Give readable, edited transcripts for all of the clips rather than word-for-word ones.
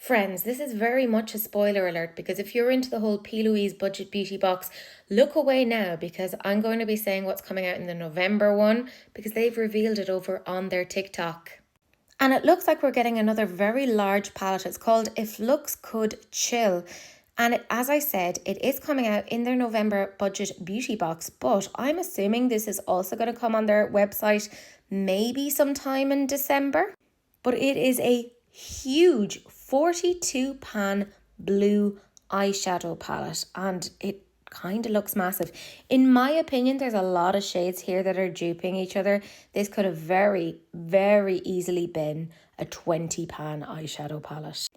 Friends, this is very much a spoiler alert because if you're into the whole Louise budget beauty box, look away now because I'm going to be saying what's coming out in the November one because they've revealed it over on their TikTok. And it looks like we're getting another very large palette. It's called If Looks Could Chill. And as I said, it is coming out in their November budget beauty box, but I'm assuming this is also going to come on their website maybe sometime in December. But it is a huge 42 pan blue eyeshadow palette and it kind of looks massive. In my opinion, there's a lot of shades here that are duping each other. This could have very easily been a 20 pan eyeshadow palette.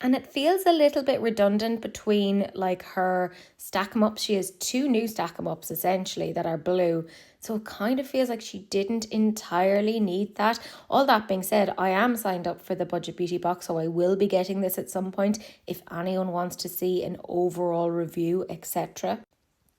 And it feels a little bit redundant between like her stack 'em ups. She has two new stack 'em ups essentially that are blue. So it kind of feels like she didn't entirely need that. All that being said, I am signed up for the Budget Beauty box, so I will be getting this at some point if anyone wants to see an overall review, etc.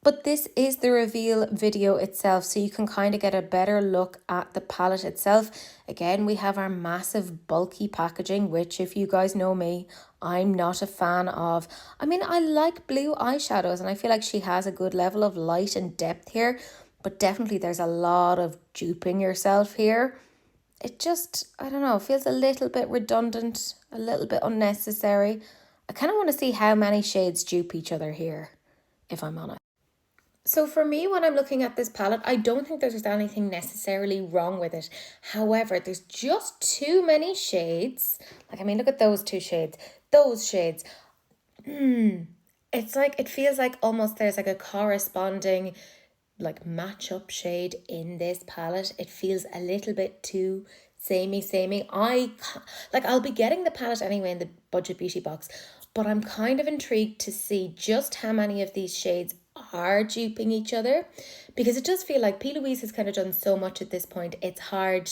But this is the reveal video itself, so you can kind of get a better look at the palette itself. Again, we have our massive bulky packaging, which if you guys know me, I'm not a fan of. I mean, I like blue eyeshadows and I feel like she has a good level of light and depth here, but definitely there's a lot of duping yourself here. It just, I don't know, feels a little bit redundant, a little bit unnecessary. I kind of want to see how many shades dupe each other here, if I'm honest. So for me, when I'm looking at this palette, I don't think there's anything necessarily wrong with it. However, there's just too many shades. Like, I mean, look at those two shades. Those shades. It's like, it feels like almost there's like a corresponding like match-up shade in this palette. It feels a little bit too samey. I'll be getting the palette anyway in the Budget Beauty box, but I'm kind of intrigued to see just how many of these shades are duping each other, because it does feel like P. Louise has kind of done so much at this point. It's hard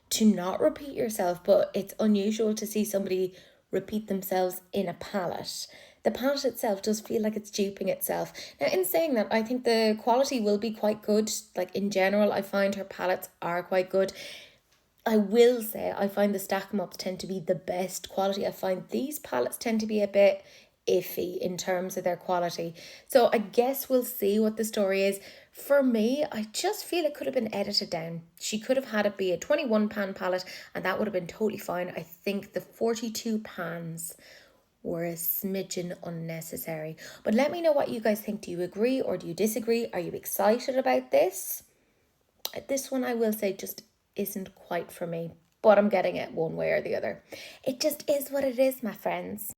to not repeat yourself, but it's unusual to see somebody repeat themselves in a palette. The palette itself does feel like it's duping itself. Now, in saying that, I think the quality will be quite good. Like, in general, I find her palettes are quite good. I will say I find the stack 'em ups tend to be the best quality. I find these palettes tend to be a bit iffy in terms of their quality. So I guess we'll see what the story is. For me, I just feel it could have been edited down. She could have had it be a 21 pan palette and that would have been totally fine. I think the 42 pans were a smidgen unnecessary. But let me know what you guys think. Do you agree or do you disagree? Are you excited about this? This one I will say just isn't quite for me, but I'm getting it one way or the other. It just is what it is, my friends.